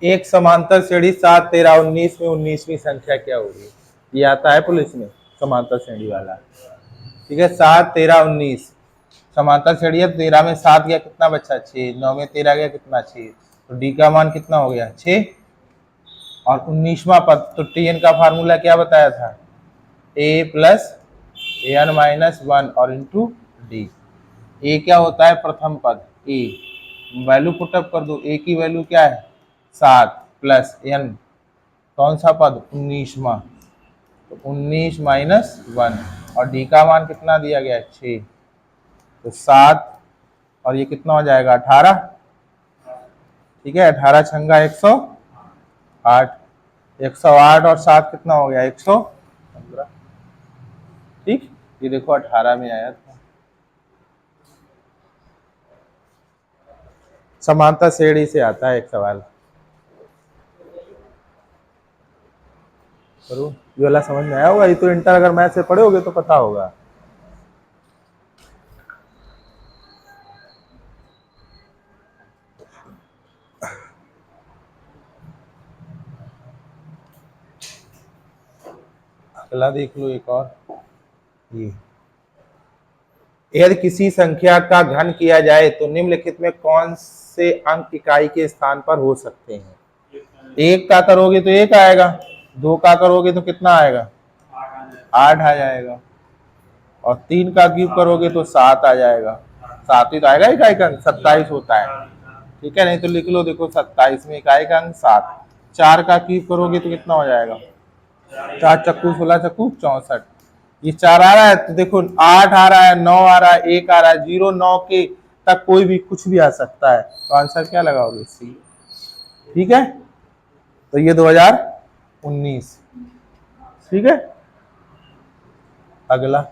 एक समांतर श्रेणी 7, 13, 19 में 19वीं संख्या क्या होगी? ये आता है पुलिस में समांतर श्रेणी वाला। ठीक है, 7, 13, 19 समांतर श्रेणी है। 13 में 7 गया, कितना बचा? 6। 9 में 13 गया, कितना? 6। तो डी का मान कितना हो गया? 6। और 19वां पद, तो टी एन का फार्मूला क्या बताया था? ए प्लस एन माइनस 1 और इंटू डी। ए क्या होता है? प्रथम पद ए, वैल्यू पुटअप कर दो। ए की वैल्यू क्या है? 7 प्लस एन, कौन सा पद? 19वां, तो 19 माइनस 1 और डी का मान कितना दिया गया है? 6। तो 7 और ये कितना हो जाएगा? 18। ठीक है, 18 छंगा 108। 108 और 7 कितना हो गया? 115। ठीक, ये देखो 18 में आया था। समांतर श्रेणी से आता है एक सवाल। करूं? ये वाला समझ में आया होगा। ये तो इंटर अगर मैथ से पढ़े होगे तो पता होगा। अगला देख लो एक और। ये यदि किसी संख्या का घन किया जाए तो निम्नलिखित में कौन से अंक इकाई के स्थान पर हो सकते हैं? 1 का करोगे तो 1 आएगा, 2 का करोगे तो कितना आएगा? 8 आ जाएगा, और 3 का क्यूब करोगे तो 7 आ जाएगा। 7 ही तो आएगा इकाई का अंक, 27 होता है। ठीक है, नहीं तो लिख लो, देखो 27 में इकाई का अंक 7। 4 का क्यूब करोगे तो कितना हो जाएगा? 4 चक्कू 16 चक्कू 64। ये 4 आ रहा है तो देखो 8 आ रहा है, 9 आ रहा है, 1 आ रहा है, 0, 9 के तक कोई भी कुछ भी आ सकता है। तो आंसर क्या लगाओगे? सी। ठीक है, तो ये 2019। ठीक है, अगला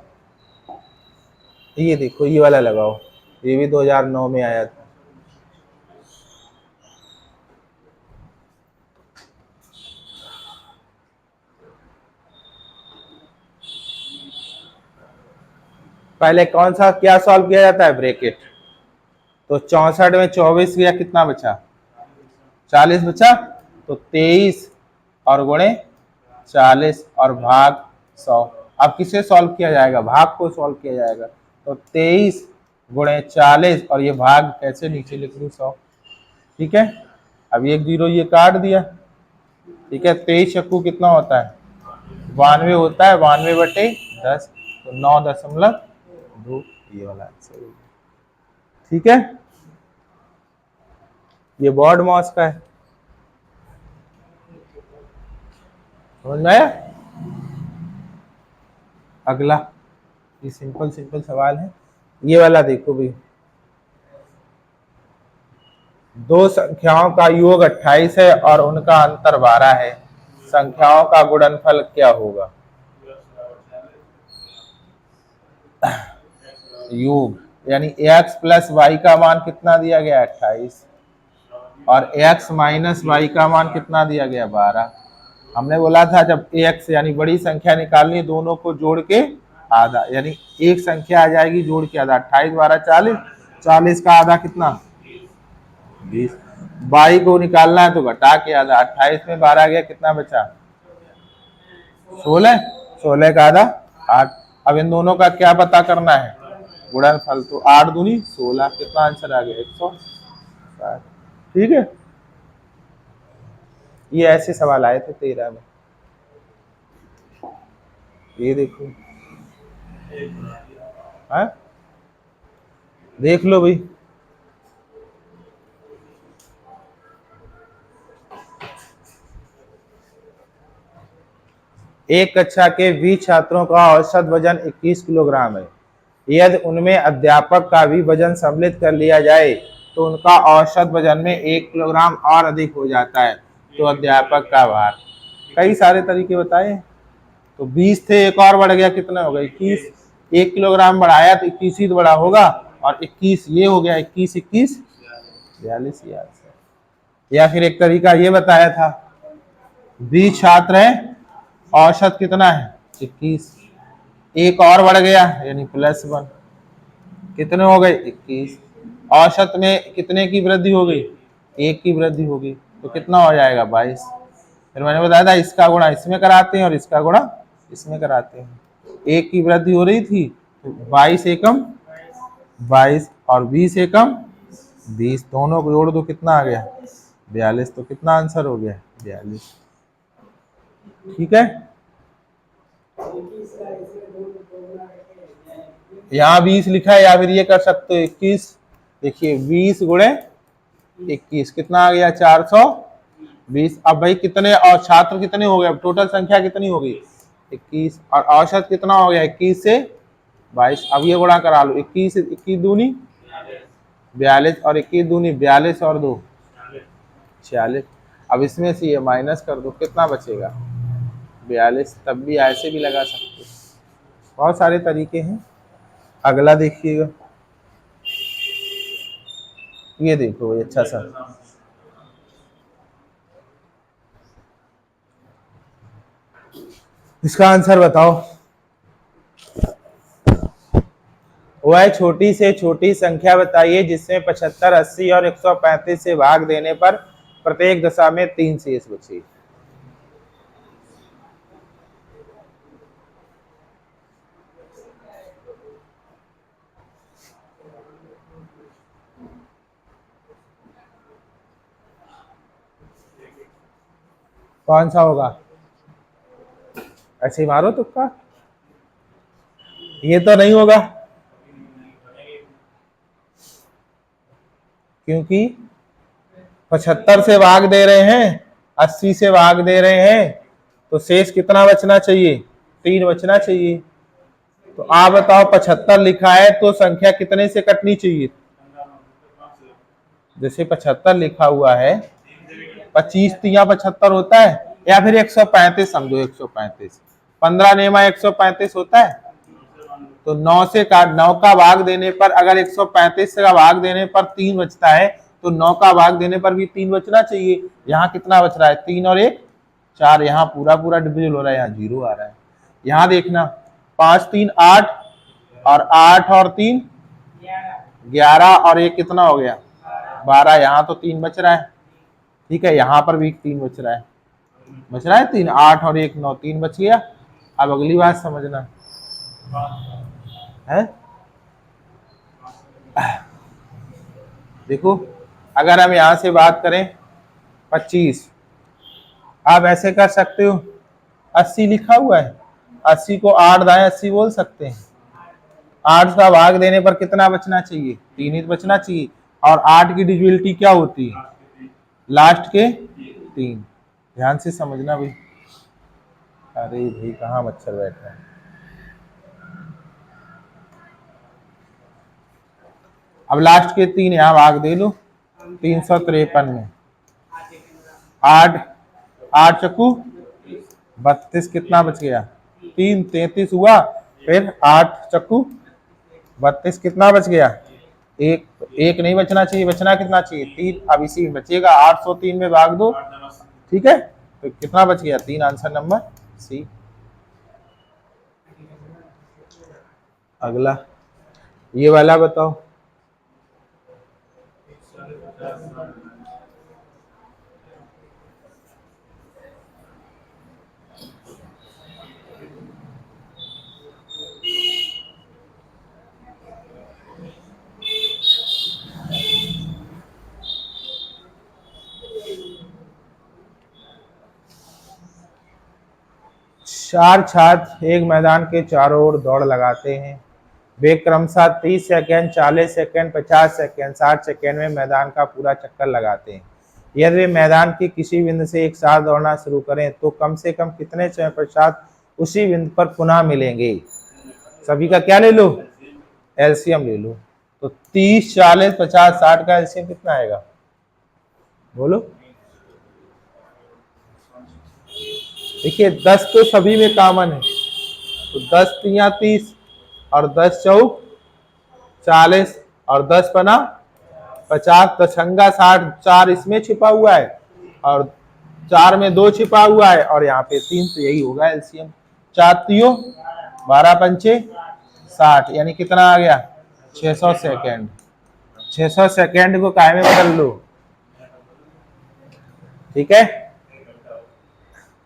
ये देखो, ये वाला लगाओ, ये भी 2009 में आया था। पहले कौन सा क्या सॉल्व किया जाता है? ब्रैकेट। तो 64 में 24 गया, कितना बचा? 40 बचा। तो 23 और गुणे 40 और भाग 100। अब किसे सॉल्व किया जाएगा? भाग को सॉल्व किया जाएगा। तो 23 गुणे 40 और ये भाग कैसे नीचे लिख लूं? 100। ठीक है, अब एक 0 ये काट दिया। ठीक है, 23 चक्कू कितना होता है? 92 होता है। 92/10, तो 9.2 ये वाला आंसर। ठीक है, ये बॉड मॉस का है। समझ में आया? अगला ये सिंपल सिंपल सवाल है। ये वाला देखो भाई, दो संख्याओं का योग 28 है और उनका अंतर 12 है। संख्याओं का गुणनफल क्या होगा? योग यानी x प्लस वाई का मान कितना दिया गया? 28, और x माइनस वाई का मान कितना दिया गया? 12। हमने बोला था जब x यानी बड़ी संख्या निकालनी, दोनों को जोड़ के आधा, यानी एक संख्या आ जाएगी जोड़ के आधा। 28, 12, 40। 40 का आधा कितना? 20। वाई को निकालना है तो घटा के आधा। 28 में 12 गया, कितना बचा? 16। 16 का आधा 8। अब इन दोनों का क्या पता करना है? गुणनफल। तो 8 दूनी 16, कितना आंसर आ गया? 160। ठीक है, ये ऐसे सवाल आए थे 13 में। ये देखो, हाँ देख लो भाई। एक कक्षा के 20 छात्रों का औसत वजन 21 किलोग्राम है। यदि उनमें अध्यापक का भी वजन सम्मिलित कर लिया जाए तो उनका औसत वजन में 1 किलोग्राम और अधिक हो जाता है, तो अध्यापक का भार। कई सारे तरीके बताए। तो 20 थे, एक और बढ़ गया, कितना हो गया? 21। 1 किलोग्राम बढ़ाया तो 21 ही तो बड़ा होगा, और 21 ये हो गया, 21 21 42 यार। या फिर एक तरीका ये बताया था, 20 छात्र हैं, औसत कितना है? 21। एक और बढ़ गया यानी +1, कितने हो गए? 21। औसत में कितने की वृद्धि हो गई? 1 की वृद्धि हो गई। तो कितना हो जाएगा 22। फिर मैंने बताया था इसका गुणा इसमें कराते हैं और इसका गुणा इसमें कराते हैं। एक की वृद्धि हो रही थी तो 22 एकम 22 और 20 एकम 20, दोनों को जोड़ दो कितना आ गया 42। तो कितना आंसर हो गया 42। ठीक है, यहाँ 20 लिखा है या फिर ये कर सकते हो 21। देखिए 20 गुणे 21 कितना आ गया 420। अब भाई कितने और छात्र कितने हो गए, टोटल संख्या कितनी हो गई 21 और औसत कितना हो गया 21 से 22। अब ये गुणा करा लो 21 21 दूनी 42 और 21 दूनी 42 और 2 46। अब इसमें से ये माइनस कर दो कितना बचेगा 42। तब भी ऐसे भी लगा सकते हो, बहुत सारे तरीके हैं। अगला देखिएगा, ये देखो ये अच्छा सा, इसका आंसर बताओ। वह छोटी से छोटी संख्या बताइए जिसमें 75, 80 और 135 से भाग देने पर प्रत्येक दशा में 3 शेष बचे। कौन सा होगा, ऐसे ही मारो तुक्का। ये तो नहीं होगा क्योंकि 75 से भाग दे रहे हैं, 80 से भाग दे रहे हैं, तो शेष कितना बचना चाहिए 3 बचना चाहिए। तो आप बताओ 75 लिखा है तो संख्या कितने से कटनी चाहिए। जैसे 75 लिखा हुआ है 25 तिया 75 होता है, या फिर 135 समझो 135, 15 नेमा 135 होता है। तो 9 से का 9 का भाग देने पर अगर 135 का भाग देने पर 3 बचता है तो 9 का भाग देने पर भी 3 बचना चाहिए। यहाँ कितना बच रहा है 3 और 1 4, यहाँ पूरा पूरा डिविजन हो रहा है, यहाँ 0 आ रहा है। यहाँ देखना 5 3 8 और 8 और 3 11 और 1 कितना हो गया 12, यहाँ तो 3 बच रहा है। ठीक है, यहाँ पर भी 3 बच रहा है 3, 8 और 1 9, 3 बच गया। अब अगली बात समझना है, देखो अगर हम यहां से बात करें 25, आप ऐसे कर सकते हो 80 लिखा हुआ है, 80 को 8 दाएं 80 बोल सकते हैं। 8 का भाग देने पर कितना बचना चाहिए 3 ही बचना चाहिए। और 8 की डिविजिबिलिटी क्या होती है लास्ट के 3। ध्यान से समझना भाई। अरे भाई कहाँ मच्छर बैठा है। अब लास्ट के 3 यहाँ भाग दे लो 353 में, 8 8 चक्कू 32 कितना बच गया 3 33 हुआ, फिर 8 चक्कू 32 कितना बच गया 1 1 नहीं बचना चाहिए, बचना कितना चाहिए 3। अब इसी में बचेगा 803 में भाग दो, ठीक है, तो कितना बच गया 3, आंसर नंबर सी। अगला ये वाला बताओ। चार छात्र एक मैदान के चारों ओर दौड़ लगाते हैं। वे क्रमशः 30 सेकेंड 40 सेकेंड 50 सेकेंड 60 सेकेंड में मैदान का पूरा चक्कर लगाते हैं। यदि वे मैदान के किसी बिंदु से एक साथ दौड़ना शुरू करें तो कम से कम कितने समय पश्चात उसी बिंदु पर पुनः मिलेंगे। सभी का क्या ले लो एलसीएम ले लो। तो 30 40 50 60 का एलसीएम कितना आएगा बोलो। देखिए 10 तो सभी में कॉमन है, तो 10 तिया 30 और 10 चौक 40 और 10 पना 50, दशंगा 60, 4 इसमें छिपा हुआ है और 4 में 2 छिपा हुआ है और यहाँ पे 3, तो यही होगा एलसीएम। 4 तियो 12 पंचे 60, यानी कितना आ गया 600 सेकेंड। 600 सेकेंड को काय में बदल लो ठीक है,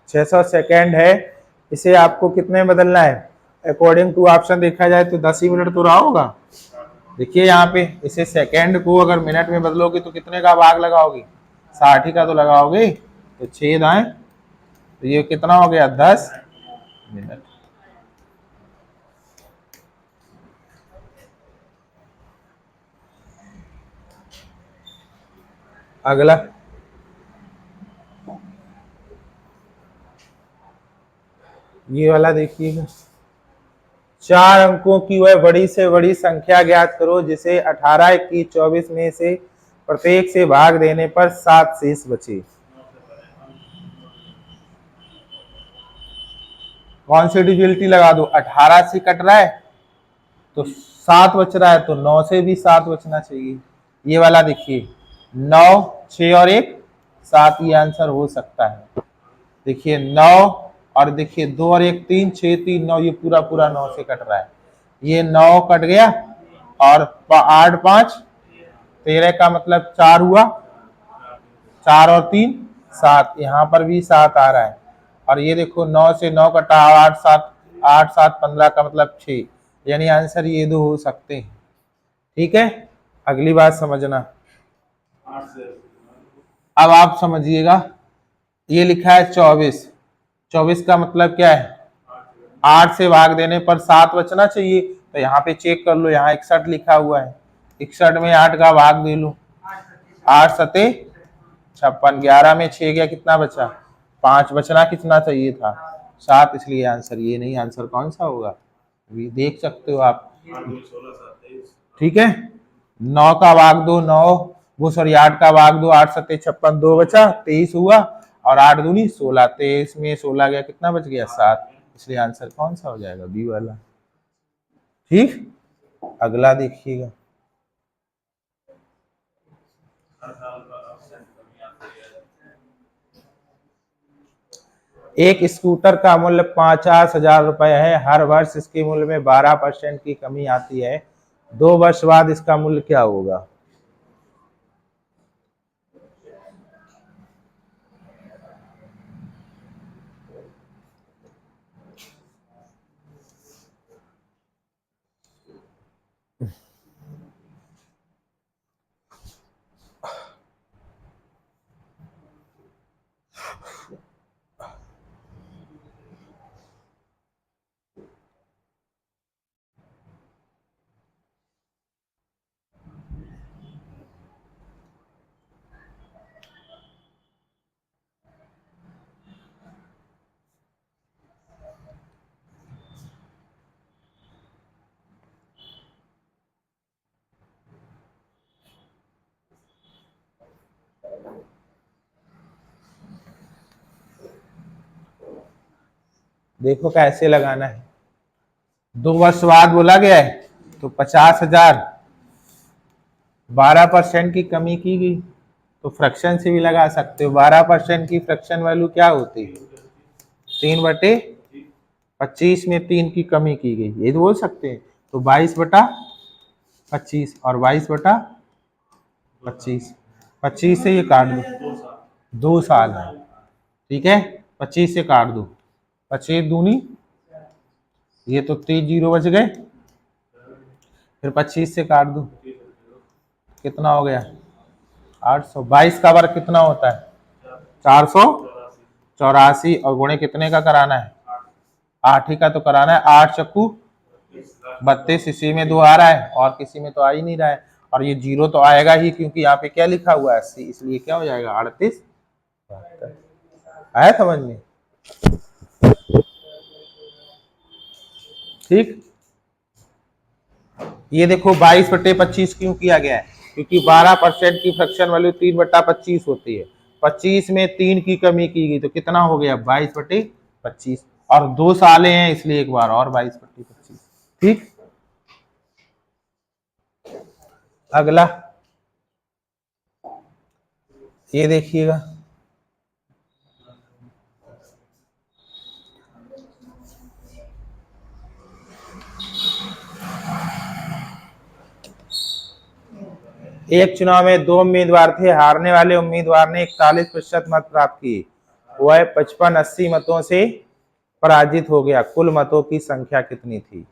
600 सेकेंड है। इसे आपको कितने में बदलना है? अकॉर्डिंग टू ऑप्शन देखा जाए तो 10 ही मिनट तो रहा होगा। देखिए यहाँ पे इसे सेकेंड को अगर मिनट में बदलोगे तो कितने का भाग लगाओगे? 60 ही का तो लगाओगे। तो 6 दाएं, तो ये कितना हो गया? 10 मिनट। अगला, ये वाला देखिएगा। 4 अंकों की वह बड़ी से बड़ी संख्या ज्ञात करो जिसे 18, 21, 24 में से प्रत्येक से भाग देने पर 7 शेष बचे। कौन सी डिजिटलिटी लगा दो? 18 से कट रहा है तो 7 बच रहा है, तो 9 से भी 7 बचना चाहिए। ये वाला देखिए, 9, 6 और 1 7, ये आंसर हो सकता है। देखिए 9 और देखिए 2 और 1 3, 6 3 9, ये पूरा पूरा 9 से कट रहा है। ये 9 कट गया और 8 5 13 का मतलब 4 हुआ, 4 और 3 7, यहाँ पर भी 7 आ रहा है। और ये देखो 9 से 9 कटा, 8 7 15 का मतलब 6, यानी आंसर ये दो हो सकते हैं। ठीक है, अगली बात समझना। अब आप समझिएगा, ये लिखा है 24, 24 का मतलब क्या है? 8 से भाग देने पर 7 बचना चाहिए। तो यहाँ पे चेक कर लो, यहाँ 61 लिखा हुआ है, 61 में 8 का भाग दे लो, 8 सते 56, 11 में 6 गया, कितना बचा? 5 बचना कितना चाहिए था? 7, इसलिए आंसर ये नहीं। आंसर कौन सा होगा? अभी देख सकते हो आप। ठीक है, 9 का भाग दो 9, वो सॉरी 8 का भाग दो, 8 सते 56, 2 बचा, 23 हुआ, और 8 दूनी 16, 23 में 16 गया, कितना बच गया? 7, इसलिए आंसर कौन सा हो जाएगा? बी वाला। ठीक, अगला देखिएगा। एक स्कूटर का मूल्य 50,000 रुपए है। हर वर्ष इसके मूल्य में 12% की कमी आती है। 2 वर्ष बाद इसका मूल्य क्या होगा? देखो कैसे लगाना है। 2 वर्ष बाद बोला गया है तो 50,000, 12% की कमी की गई, तो फ्रैक्शन से भी लगा सकते हो। 12% की फ्रैक्शन वैल्यू क्या होती है? 3/25 में 3 की कमी की गई, ये तो बोल सकते हैं। तो 22/25 और 22/25, 25 से ये काट दो, 2 साल है। ठीक है, 25 से काट दो, 25 दूनी, ये तो 3 जीरो बच गए, फिर 25 से काट दो, कितना हो गया? 800। 22 का वर्ग कितना होता है? 484, और गुणे कितने का कराना है? 8 ही का तो कराना है। 8 चक्कू 32, इसी में 2 आ रहा है और किसी में तो आ ही नहीं रहा है, और ये जीरो तो आएगा ही क्योंकि यहाँ पे क्या लिखा हुआ है? 80, इसलिए क्या हो जाएगा? 38, 72। आया समझ में? ठीक, ये देखो 22/25 क्यों किया गया है? क्योंकि 12% की फ्रैक्शन वैल्यू 3/25 होती है। 25 में 3 की कमी की गई, तो कितना हो गया? 22/25, और 2 सालें हैं इसलिए एक बार और 22/25। ठीक, अगला ये देखिएगा। एक चुनाव में 2 उम्मीदवार थे, हारने वाले उम्मीदवार ने 41% मत प्राप्त किए, वह 55-80 मतों से पराजित हो गया। कुल मतों की संख्या कितनी थी?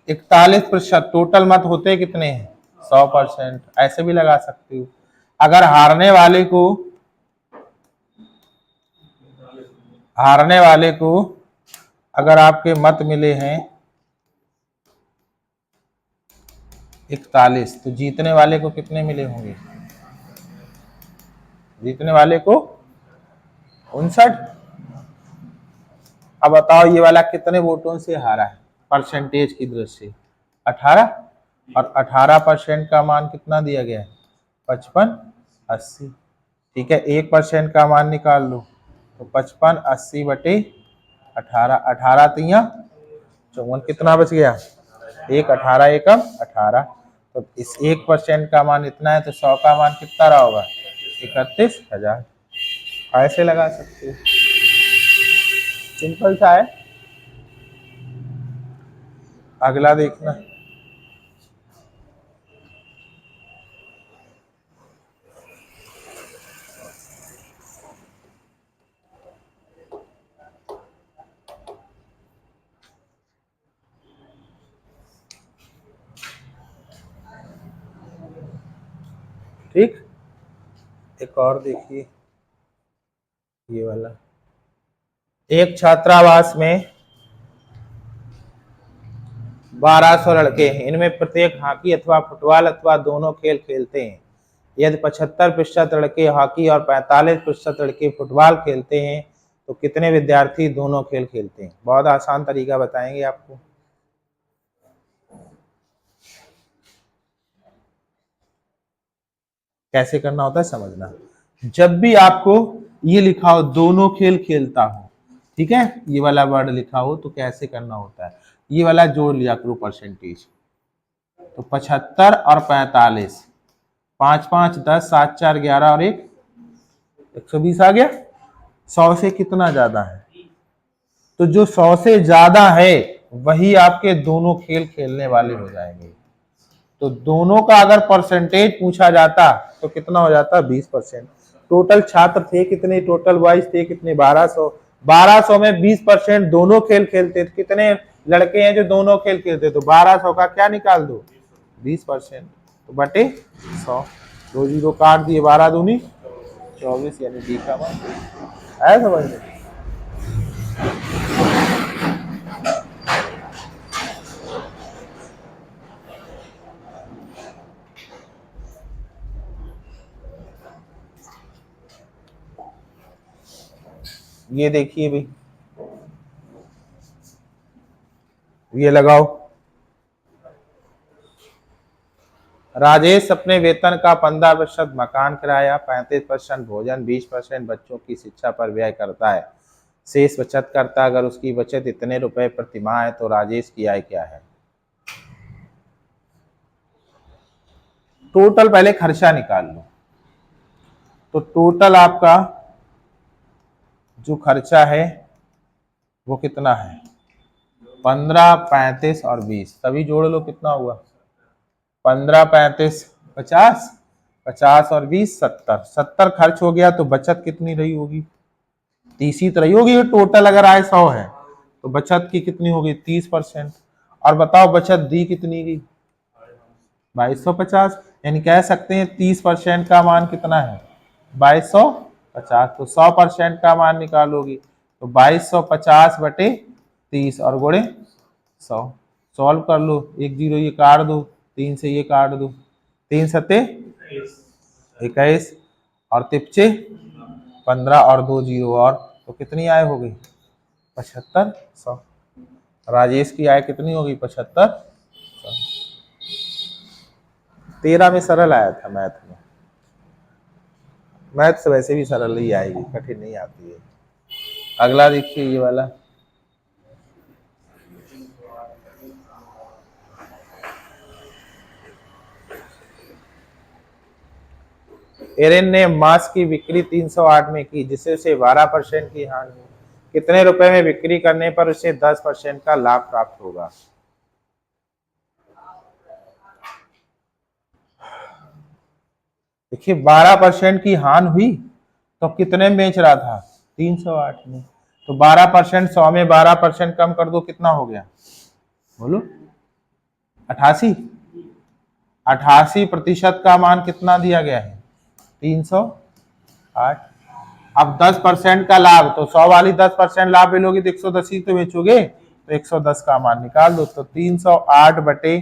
इकतालीस प्रतिशत। टोटल मत होते कितने हैं? 100%। ऐसे भी लगा सकती हूँ। अगर हारने वाले को अगर आपके मत मिले हैं 41, तो जीतने वाले को कितने मिले होंगे? जीतने वाले को 59। अब बताओ ये वाला कितने वोटों से हारा है परसेंटेज की दृष्टि से? 18। और 18% का मान कितना दिया गया है? 55-80। ठीक है, 1% का मान निकाल लो तो 55-80/18। 18 तिया 54, कितना बच गया? 1। 18 एकम 18। तो इस 1% का मान इतना है, तो 100 का मान कितना रहा होगा? 31,000। ऐसे लगा सकते हो, सिंपल सा है। अगला देखना। ठीक, एक और देखिए ये वाला। एक छात्रावास में 1200 लड़के हैं, इनमें प्रत्येक हॉकी अथवा फुटबॉल अथवा दोनों खेल खेलते हैं। यदि 75% लड़के हॉकी और 45% लड़के फुटबॉल खेलते हैं, तो कितने विद्यार्थी दोनों खेल खेलते हैं? बहुत आसान तरीका बताएंगे आपको। कैसे करना होता है समझना। जब भी आपको ये लिखा हो दोनों खेल खेलता हो, ठीक है, ये वाला वर्ड लिखा हो, तो कैसे करना होता है? ये वाला जोड़ लिया करो परसेंटेज। तो 75 और 45, 5 5 10, 7 4 11 और 1 120 आ गया। 100 से कितना ज्यादा है? तो जो 100 से ज्यादा है वही आपके दोनों खेल खेलने वाले हो जाएंगे। तो दोनों का अगर परसेंटेज पूछा जाता तो कितना हो जाता? 20%। टोटल छात्र थे कितने? टोटल बॉयज थे कितने? 1200। 1200 में 20% दोनों खेल खेलते थे। कितने लड़के हैं जो दोनों खेल खेलते? तो 1200 का क्या निकाल दो? 20%। तो बटे 100। 2 जीरो काट दिए, 12 दूनी 24, यानी डी का मान आया समझ में? ये देखिए भाई, ये लगाओ। राजेश अपने वेतन का 15% मकान किराया, 35% भोजन, 20% बच्चों की शिक्षा पर व्यय करता है, शेष बचत करता है। अगर उसकी बचत इतने रुपए प्रति माह है तो राजेश की आय क्या है? टोटल पहले खर्चा निकाल लो। तो टोटल आपका जो खर्चा है वो कितना है? 15, 35 और 20, तभी जोड़ लो कितना हुआ? 15, 35, 50, 50 और 20 70। 70 खर्च हो गया, तो बचत कितनी रही होगी? 30 ही तो रही होगी। टोटल अगर आय 100 है तो बचत की कितनी होगी? 30%। और बताओ बचत दी कितनी गई? 2250। यानी कह सकते हैं 30% का मान कितना है? 2250। तो 100% का मान निकालोगी तो 2250/30 और गुणे 100। सॉल्व कर लो। 1 जीरो ये काट दो, 3 से ये काट दो, 3 सत्ते 21 और तिपचे 15 और 2 जीरो और, तो कितनी आय हो गई? 7500। राजेश की आय कितनी होगी? 7500। 13 में सरल आया था मैथ में। मैथ से वैसे भी सरल ही आएगी, कठिन नहीं आती है। अगला देखिए ये वाला। एरन ने मांस की बिक्री 308 में की, जिससे उसे 12% की हानि हुई। कितने रुपए में बिक्री करने पर उसे 10% का लाभ प्राप्त होगा? देखिए 12% की हानि हुई तो कितने में बेच रहा था? 308 में। तो 12%, 100 में 12% कम कर दो, कितना हो गया बोलो? 88। 88% का मान कितना दिया गया है? 308। अब 10% का लाभ, तो 100 वाली 10% लाभ ले लोगे तो 110 ही तो बेचोगे, तो 110 का मान निकाल दो। तो 308 बटे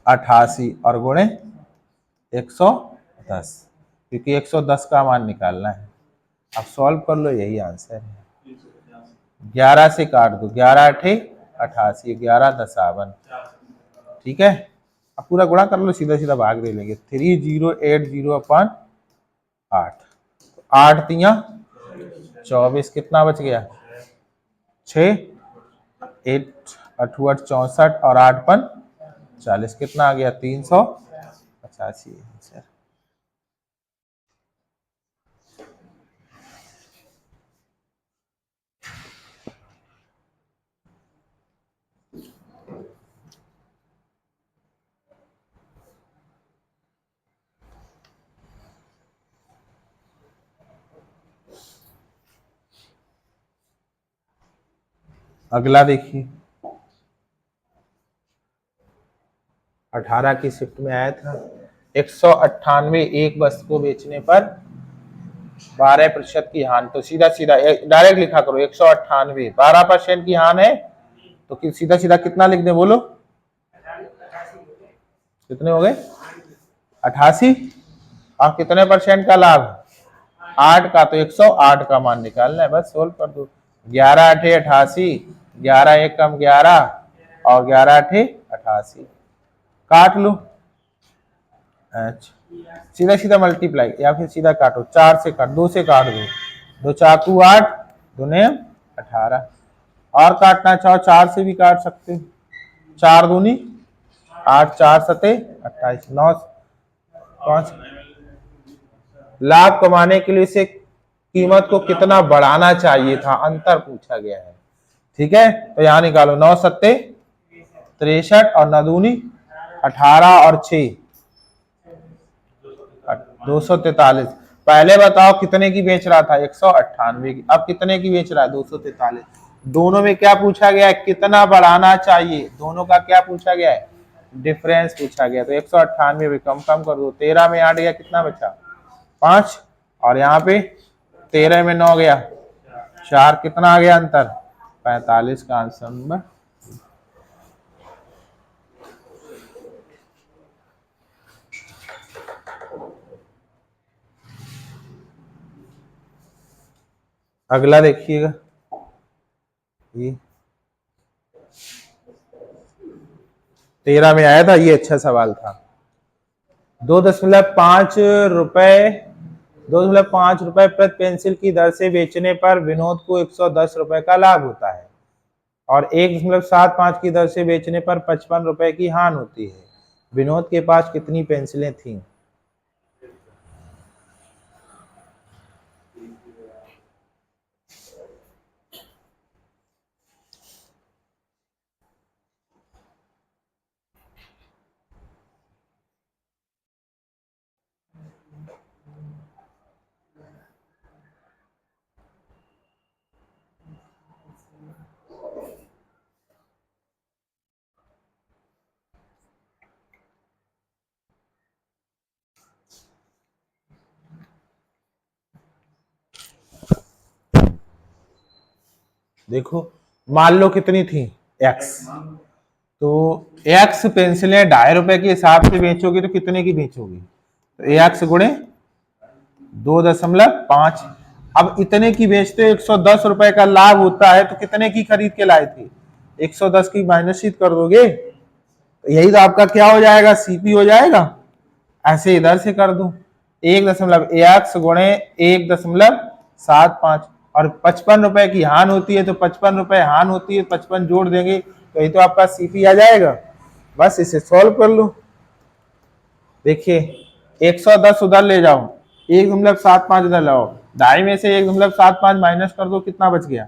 88 और गुणे 110, क्योंकि 110 का मान निकालना है। अब सॉल्व कर लो, यही आंसर है। 11 से काट दो, 11 अठे 88, 11 दसावन, ठीक है। अब पूरा गुणा कर लो, सीधा सीधा भाग दे लेंगे। 3080 अपन 8, 8 तिया 24, कितना बच गया? 6, 8 अठू 8 64 और 8 पन 40, कितना आ गया? 385। अगला देखिए, 18 की शिफ्ट में आया था। 198 एक वस्तु को बेचने पर 12% की हानि। तो सीधा सीधा डायरेक्ट लिखा करो, 198 12% की हानि है, तो सीधा सीधा कितना लिख दे बोलो? कितने हो गए? 88। और कितने परसेंट का लाभ? 8 का, तो 108 का मान निकालना है, बस सोल्व कर दो। 11 अठे 88, 11 एक कम 11 और 11 अठे 88, काट लो। अच्छा, सीधा सीधा मल्टीप्लाई या फिर सीधा काटो, 4 से काट, 2 से काट दो, 2 चाकू 8, 2 ने 18। और काटना चाहो 4 से भी काट सकते हो, 4 दूनी 8, 4 सते 28, 9 5। लाभ कमाने के लिए इसे कीमत को कितना बढ़ाना चाहिए था, अंतर पूछा गया है, ठीक है। तो यहां निकालो, 9 सत्ते 63 और 9 दूनी 18 और 6 243। पहले बताओ कितने की बेच रहा था? 198 की। अब कितने की बेच रहा है? 243। दोनों में क्या पूछा गया है? कितना बढ़ाना चाहिए। दोनों का क्या पूछा गया है? डिफरेंस पूछा गया। तो 198 भी कम कम कर दो, 13 में 8 गया, कितना बचा? 5, और यहाँ पे 13 में 9 गया 4, कितना आ गया अंतर? 45 का आंसर नंबर। अगला देखिएगा, ये 13 में आया था, ये अच्छा सवाल था। 2.5 रुपए 2.5 रुपए प्रति पेंसिल की दर से बेचने पर विनोद को 110 रुपए का लाभ होता है और 1.75 की दर से बेचने पर 55 रुपए की हानि होती है। विनोद के पास कितनी पेंसिलें थीं? देखो, मान लो कितनी थी? x। तो x पेंसिलें 2.5 रुपए के हिसाब से बेचोगे तो कितने की बेचोगे? तो x गुणे 2.5। अब इतने की बेचते 110 रुपए का लाभ होता है, तो कितने की खरीद के लाए थे? 110 की माइनस शीट कर दोगे, तो यही तो आपका क्या हो जाएगा? सीपी हो जाएगा। ऐसे इधर से कर दो, 1.x गुणे 1.75 और 55 रुपए की हानि होती है, तो 55 रुपए हानि होती है, 55 जोड़ देंगे तो ये तो आपका सीपी आ जाएगा। बस इसे सॉल्व कर लो। देखिए 110 उधर ले जाओ, 1.75 इधर लाओ, ढाई में से 1.75 माइनस कर दो, कितना बच गया?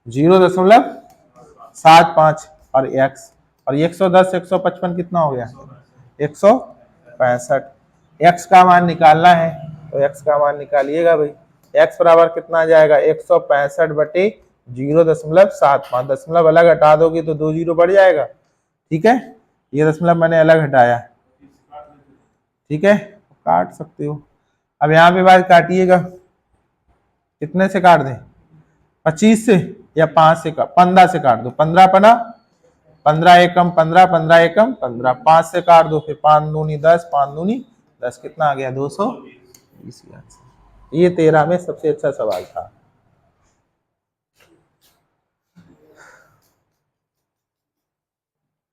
0.75 और एक्स, और 110 155 कितना हो गया? 165। एक्स का मान निकालना है तो एक्स का मान निकालिएगा भाई। एक्स बराबर कितना आ जाएगा? 165 बटे 0.75, दशमलव अलग हटा दोगे तो 2 जीरो बढ़ जाएगा। ठीक है, ये दशमलव मैंने अलग हटाया। ठीक है, काट सकते हो। अब यहाँ पे बात काटिएगा, कितने से काट दें? 25 से या 5 से? 15 से काट दो। 15 पना 15 एकम 15, 15 एकम 15, 5 से काट दो, फिर 5 दूनी 10, 5 दूनी 10, कितना आ गया? 220। ये 13 में सबसे अच्छा सवाल था।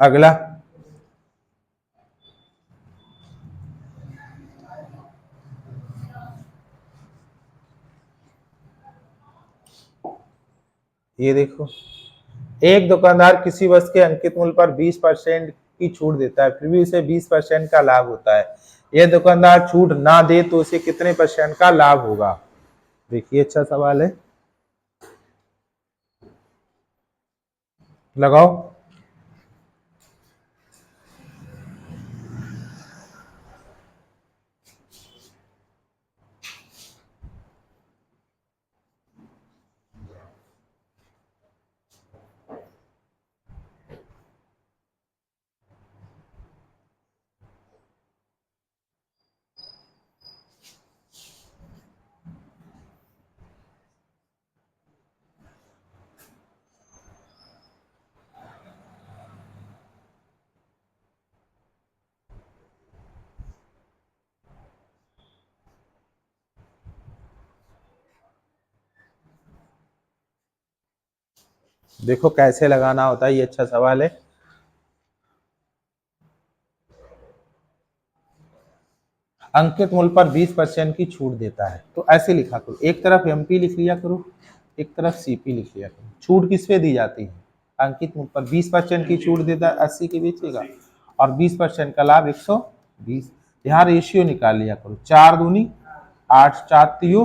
अगला, ये देखो, एक दुकानदार किसी वस्तु के अंकित मूल्य पर 20% की छूट देता है, फिर भी उसे 20% का लाभ होता है। यह दुकानदार छूट ना दे तो उसे कितने % का लाभ होगा? देखिए, अच्छा सवाल है, लगाओ। देखो कैसे लगाना होता है, ये अच्छा सवाल है। अंकित मूल्य पर 20% की छूट देता है, तो ऐसे लिखा करो, एक तरफ एमपी लिख लिया करो, एक तरफ सीपी लिख लिया करो। छूट किस पे दी जाती है? अंकित मूल्य पर 20% की छूट देता है, 80 के बेचेगा, और 20% का लाभ 120। यहाँ रेशियो निकाल लिया करो, 4 दूनी 8, 4 तियो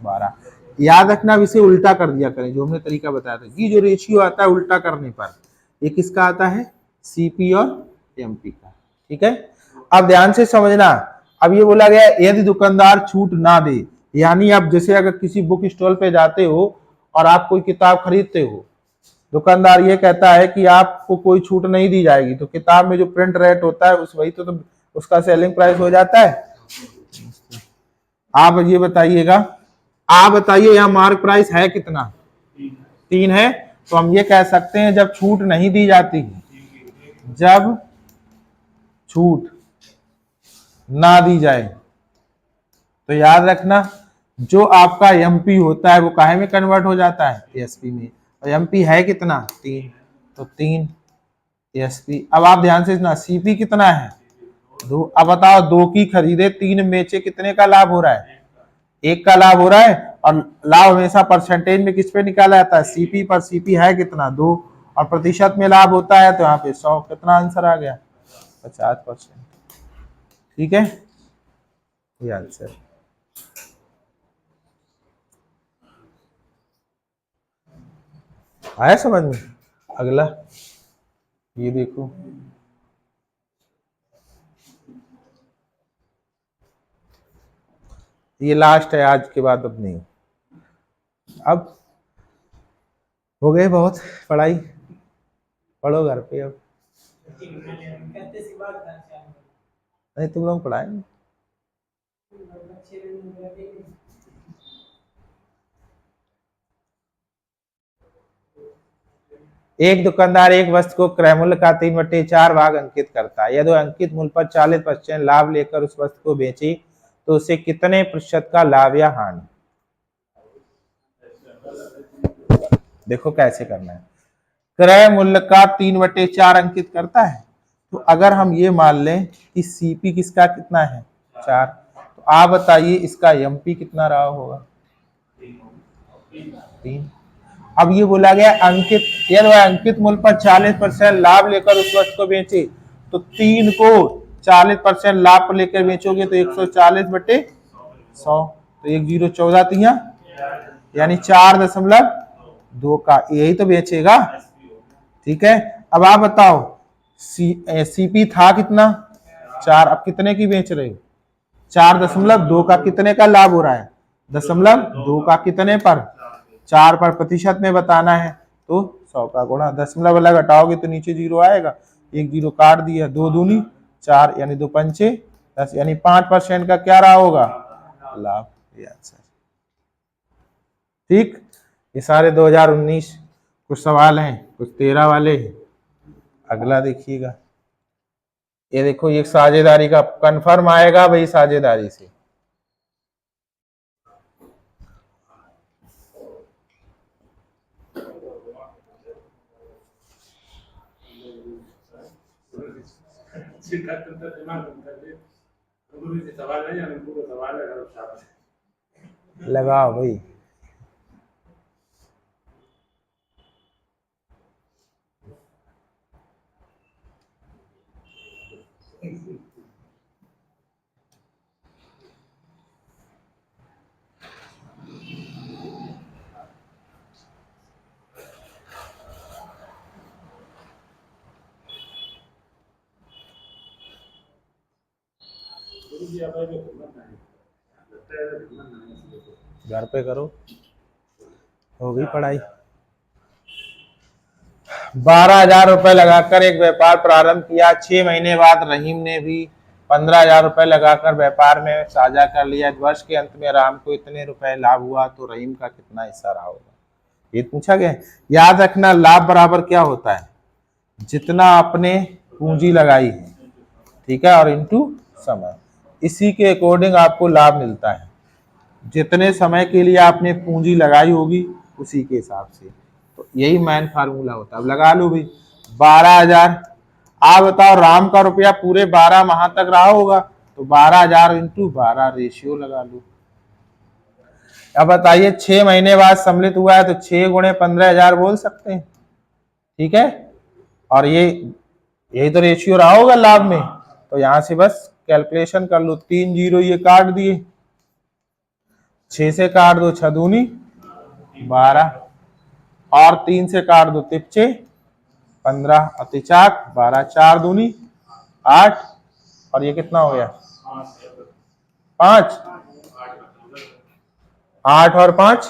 12। याद रखना, अब इसे उल्टा कर दिया करें, जो हमने तरीका बताया था। ये जो रेशियो आता है उल्टा करने पर, ये किसका आता है? सीपी और एमपी का। ठीक है, अब ध्यान से समझना। अब ये बोला गया यदि दुकानदार छूट ना दे, यानी आप जैसे अगर किसी बुक स्टॉल पे जाते हो और आप कोई किताब खरीदते हो, दुकानदार ये कहता है कि आपको कोई छूट नहीं दी जाएगी, तो किताब में जो प्रिंट रेट होता है उस वही तो उसका सेलिंग प्राइस हो जाता है। आप ये बताइएगा, आप बताइए यहाँ मार्क प्राइस है कितना? 3 है। तो हम ये कह सकते हैं जब छूट नहीं दी जाती है, जब छूट ना दी जाए, तो याद रखना जो आपका एमपी होता है वो काहे में कन्वर्ट हो जाता है? एसपी में। और एमपी है कितना? 3, तो 3 एसपी। अब आप ध्यान से सुना, सीपी कितना है? 2। अब बताओ, 2 की खरीदे 3 बेचे, कितने का लाभ हो रहा है? 1 का लाभ हो रहा है। और लाभ हमेशा परसेंटेज में किस पे निकाला जाता है? सीपी पर। सीपी है कितना? 2, और प्रतिशत में लाभ होता है तो यहाँ पे 100। कितना आंसर आ गया? 50%। ठीक है, ये आंसर। आया समझ में? अगला, ये देखो, ये लास्ट है आज के बाद, अब नहीं। अब हो गए बहुत पढ़ाई, पढ़ो घर पे। अब नहीं, तुम लोग पढ़ाएंगे। एक दुकानदार एक वस्तु को क्रय मूल्य का 3/4 भाग अंकित करता है। यदि अंकित मूल्य पर 40% लाभ लेकर उस वस्तु को बेची तो उसे कितने प्रतिशत का लाभ या हानि? देखो कैसे करना है। क्रय मूल्य का 3/4 अंकित करता है, तो अगर हम ये मान लें कि सीपी किसका कितना है? 4, तो आप बताइए इसका एमपी कितना रहा होगा? 3। अब ये बोला गया अंकित, यदि वह अंकित मूल्य पर 40% लाभ लेकर उस वस्तु को बेचे तो 3 को 40% लाभ पर लेकर बेचोगे तो 140/100, तो 1,014 तिया यानी 4.2 का यही तो बेचेगा। ठीक है, अब आप बताओ सीपी था कितना 4, अब कितने की बेच रहे हो? 4.2 का कितने का लाभ हो रहा है? 0.2 का कितने पर? 4 पर प्रतिशत में बताना है तो 100 का गुणा, दशमलव वाला घटाओगे तो नीचे 0 आएगा, 1 0 काट दिया, 2 दूनी 4 यानी 2 पंचे 10 यानी 5% का क्या रहा होगा? लाभ। ये आंसर। ठीक, ये सारे 2019 कुछ सवाल हैं, कुछ 13 वाले हैं। अगला देखिएगा, ये देखो ये साझेदारी का कंफर्म आएगा भाई, साझेदारी से लगाओ भाई। घर पे करो, हो गई पढ़ाई। 12,000 रुपए लगाकर एक व्यापार प्रारंभ किया। 6 महीने बाद रहीम ने भी 15,000 रुपए लगाकर व्यापार में साझा कर लिया। वर्ष के अंत में राम को इतने रुपए लाभ हुआ तो रहीम का कितना हिस्सा रहा होगा? ये पूछा गया। याद रखना, लाभ बराबर क्या होता है? जितना आपने पूंजी लगाई है, ठीक है, और इनटू समय, इसी के अकॉर्डिंग आपको लाभ मिलता है। जितने समय के लिए आपने पूंजी लगाई होगी उसी के हिसाब से, तो यही मेन फार्मूला होता है। अब लगा लो भाई 12,000। आप बताओ राम का रुपया पूरे 12 माह तक रहा होगा तो 12,000 इंटू 12 रेशियो लगा लो। अब बताइए 6 महीने बाद सम्मिलित हुआ है तो 6 गुणे 15,000 बोल सकते हैं, ठीक है, और यही तो रेशियो रहा होगा लाभ में, तो यहां से बस कैलकुलेशन कर लो। 3 0 ये काट दिए, 6 से काट दो 6 दूनी 12, और 3 से काट दो तिपचे 15, अतिचाक 12, 4 दूनी 8, और ये कितना हो गया 5, 8 और 5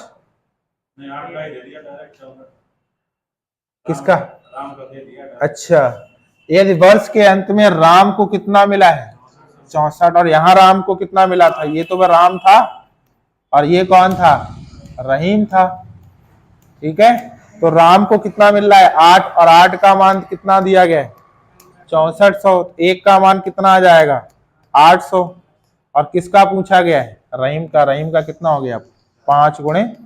किसका? अच्छा, यदि वर्ष के अंत में राम को कितना मिला है? 64, और यहाँ राम को कितना मिला था? ये तो वह राम था और ये कौन था? रहीम था। ठीक है, तो राम को कितना मिल रहा है? 8, और 8 का मान कितना दिया गया है? 6400। 1 का मान कितना आ जाएगा? 800, और किसका पूछा गया है? रहीम का। रहीम का कितना हो गया? 5 गुणे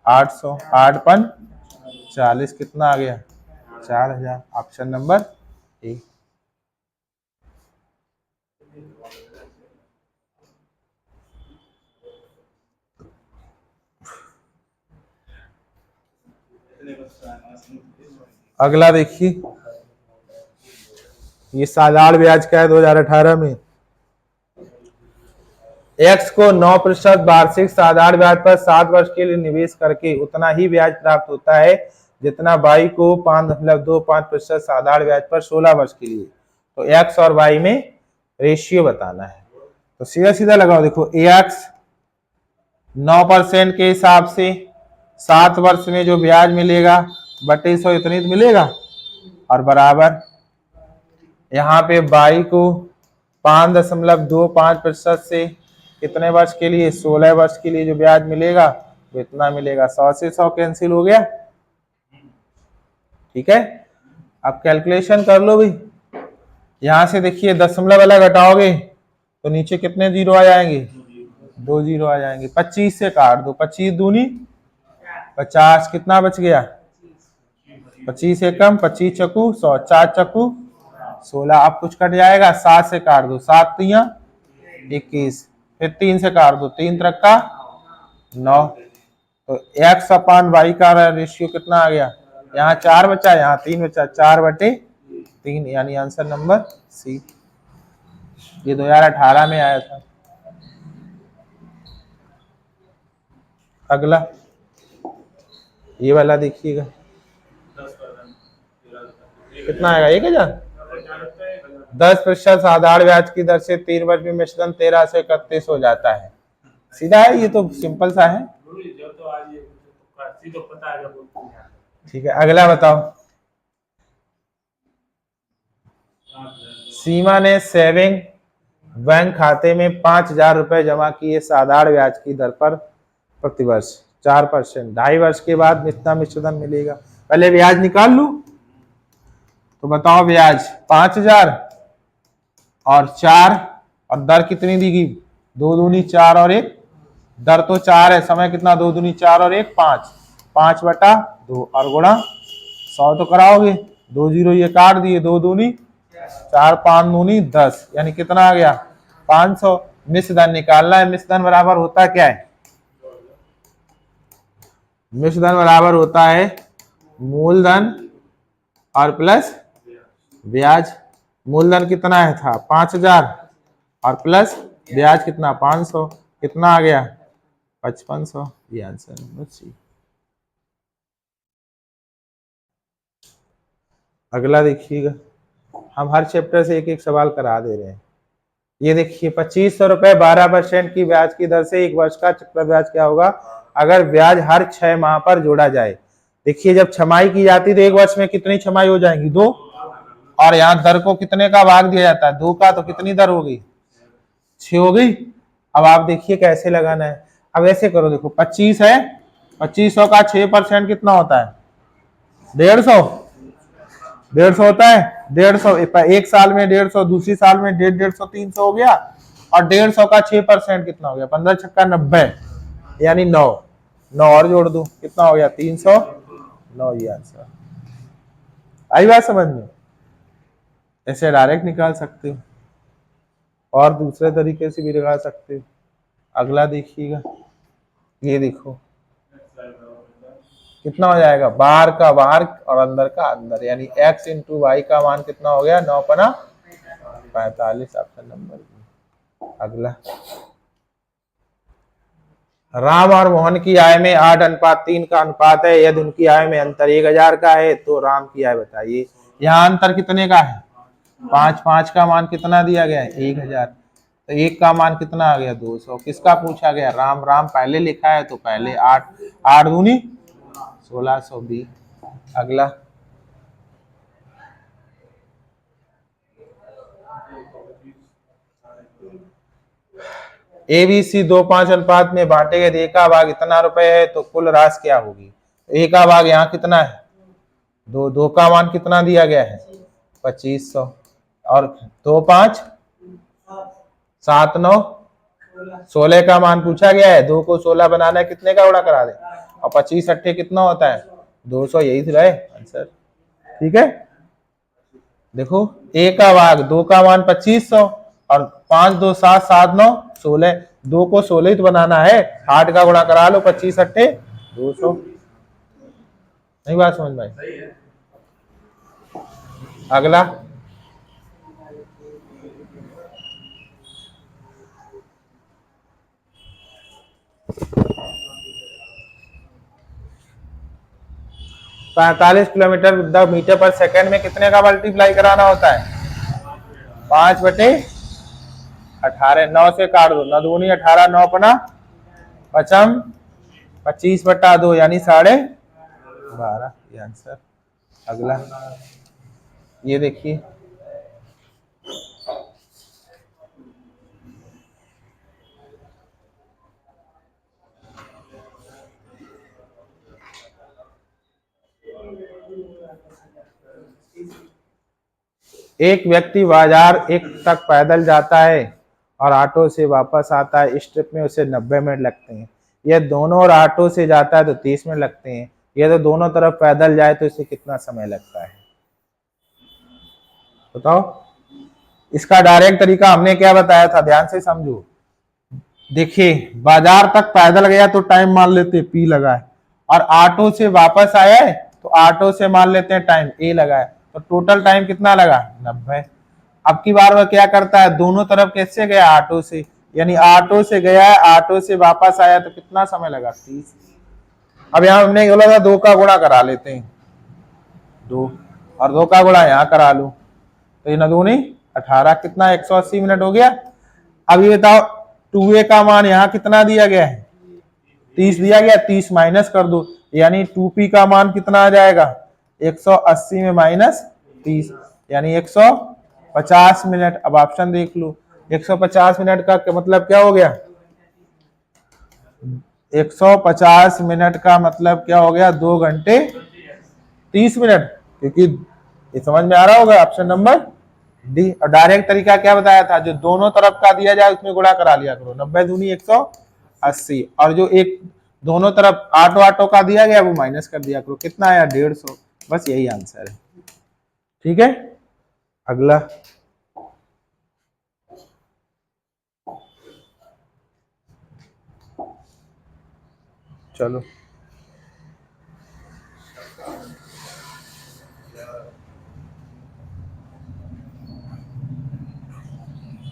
800, 8 पन 40, कितना आ गया? 4,000। Option number A. अगला देखिए, ये साधारण ब्याज का है 2018 में। एक्स को 9% वार्षिक साधारण ब्याज पर 7 वर्ष के लिए निवेश करके उतना ही ब्याज प्राप्त होता है जितना वाई को 5.25% साधारण ब्याज पर 16 वर्ष के लिए। तो एक्स और वाई में रेशियो बताना है। तो सीधा सीधा लगाओ, देखो एक्स 9% के हिसाब से 7 वर्ष में जो ब्याज मिलेगा बटे 100 इतनी तो मिलेगा, और बराबर यहाँ पे वाई को 5.25% से कितने वर्ष के लिए? 16 वर्ष के लिए जो ब्याज मिलेगा वो इतना मिलेगा। 100 से 100 कैंसिल हो गया, ठीक है। अब कैलकुलेशन कर लो भाई, यहां से देखिए दशमलव वाला घटाओगे तो नीचे कितने जीरो आ जाएंगे? 2 जीरो आ जाएंगे। 25 से काट दो, 25 दूनी 50, कितना बच गया? 25 एकम 25 चक्कू 100, 4 चक्कू 16। अब कुछ कट जाएगा, 7 से काट दो, 7 तिया 21, फिर 3 से काट दो, 3 त्रिक का 9। तो एक्स अपान वाई का रेशियो कितना आ गया? यहाँ 4 बचा, यहाँ 3 बचा, 4/3, यानी आंसर नंबर सी। ये 2018 में आया था। अगला ये वाला देखिएगा, कितना आएगा 1000। 10% साधारण ब्याज की दर से 3 वर्ष में मिश्रण 13 से 31 हो जाता है। सीधा है, ये तो सिंपल सा है। ठीक है, अगला बताओ। सीमा ने सेविंग बैंक खाते में 5000 रुपए जमा किए साधारण ब्याज की दर पर प्रतिवर्ष 4%। 2.5 वर्ष के बाद कितना मिश्रण मिलेगा? पहले ब्याज निकाल लू तो बताओ। ब्याज 5000 और 4 और दर कितनी दी गई? 2 दूनी 4 और 1, दर तो 4 है, समय कितना? 2 दूनी 4 और 1 5, 5/2 और गुणा 100 तो कराओगे। 2 जीरो ये काट दिए, 2 दूनी 4, 5 दूनी 10, यानी कितना आ गया? 500। मिश्रधन निकालना है। मिश्रधन बराबर होता क्या है? मिश्रधन बराबर होता है मूलधन और प्लस ब्याज। मूलधन कितना है था? 5000 और प्लस ब्याज कितना? 500। कितना आ गया? 5500। ये आंसर नंबर सी। अगला देखिएगा, हम हर चैप्टर से एक एक सवाल करा दे रहे हैं। ये देखिए 2500 रुपए 12% की ब्याज की दर से 1 वर्ष का चक्रवृद्धि ब्याज क्या होगा अगर ब्याज हर 6 माह पर जोड़ा जाए? देखिए जब छमाई की जाती है तो 1 वर्ष में कितनी छमाई हो जाएंगी? 2। और यहाँ दर को कितने का भाग दिया जाता है? 2 का, तो कितनी दर हो गई? 6 हो गई। अब आप देखिए कैसे लगाना है। अब ऐसे करो, देखो 25 है, 2500 का 6% कितना होता है? 150। 150 होता है। 150 एक साल में 150, दूसरी साल में 150, 300 हो गया। और 150 का 6% कितना हो गया? 15 छक्का 90, यानी 9। 9 और जोड़ दो, कितना हो गया? 309। ये आंसर आई बात समझ में? ऐसे डायरेक्ट निकाल सकते हो और दूसरे तरीके से भी निकाल सकते हो। अगला देखिएगा, ये देखो कितना हो जाएगा? बाहर का बाहर और अंदर का अंदर, यानी x इंटू वाई का मान कितना हो गया? 9 पना 45। Option number. अगला, राम और मोहन की आय में 8:3 का अनुपात है। यदि उनकी आय में अंतर 1000 का है तो राम की आय बताइए। यहाँ अंतर कितने का है? 5, 5 का मान कितना दिया गया है? 1000। तो 1 का मान कितना आ गया? 200। किसका पूछा गया? राम। राम पहले लिखा है तो पहले 8, 8 दूनी 1620। अगला, ABC 2:5 अनुपात में बांटे गए। ए का भाग इतना रुपए है तो कुल राशि क्या होगी? ए का भाग यहाँ कितना है? 2। 2 का मान कितना दिया गया है? 2500। और 2, 5, 7, 9, 16 का मान पूछा गया है। 2 को 16 बनाना है, कितने का गुणा करा दे? और 25 अट्ठे कितना होता है? 200। यही तो रहे आंसर। ठीक है, देखो ए का भाग 2 का मान 2500 और 5, 2, 7, 7, 9, 16। 2 को 16 ही तो बनाना है, 8 का गुणा करा लो। 25 अट्ठे 200। नहीं बात समझ में आई? अगला, पैंतालीस किलोमीटर मीटर पर सेकंड में कितने का मल्टीप्लाई कराना होता है? 5/18। 9 से काट दो, 9 दूनी 18, 9 पना 55, 25/2 यानी 12.5। ये आंसर। अगला, ये देखिए एक व्यक्ति बाजार एक तक पैदल जाता है और ऑटो से वापस आता है। इस ट्रिप में उसे 90 मिनट लगते हैं। यह दोनों और ऑटो से जाता है तो 30 मिनट लगते हैं। यह तो दोनों तरफ पैदल जाए तो इसे कितना समय लगता है? बताओ। इसका डायरेक्ट तरीका हमने क्या बताया था, ध्यान से समझो। देखिए बाजार तक पैदल गया तो टाइम मान लेते P लगा है, और ऑटो से वापस आया है तो ऑटो से मान लेते हैं टाइम A लगा है। तो टोटल टाइम कितना लगा? 90। अब की बार वह क्या करता है, दोनों तरफ कैसे गया, ऑटो से, यानी ऑटो से गया है, ऑटो से वापस आया तो कितना समय लगा, 30। अब यहाँ हमने बोला था 2 का गुणा करा लेते हैं, 2 और 2 का गुणा यहाँ करा लूं तो ये न दूनी 18, कितना 180 मिनट हो गया। अब ये बताओ 2a का मान यहाँ कितना दिया गया है, 30 दिया गया, 30 माइनस कर दो, यानी 2p का मान कितना आ जाएगा, 180 में माइनस 30, यानी 150 मिनट। अब ऑप्शन देख लो, 150 मिनट का मतलब क्या हो गया, 150 मिनट का मतलब क्या हो गया, 2 घंटे 30 मिनट, क्योंकि ये समझ में आ रहा होगा, ऑप्शन नंबर डी। और डायरेक्ट तरीका क्या बताया था, जो दोनों तरफ का दिया जाए उसमें गुणा करा लिया करो, 90 दूनी 180, और जो एक दोनों तरफ ऑटो ऑटो का दिया गया वो माइनस कर दिया करो, कितना आया 150। बस यही आंसर है, ठीक है। अगला चलो।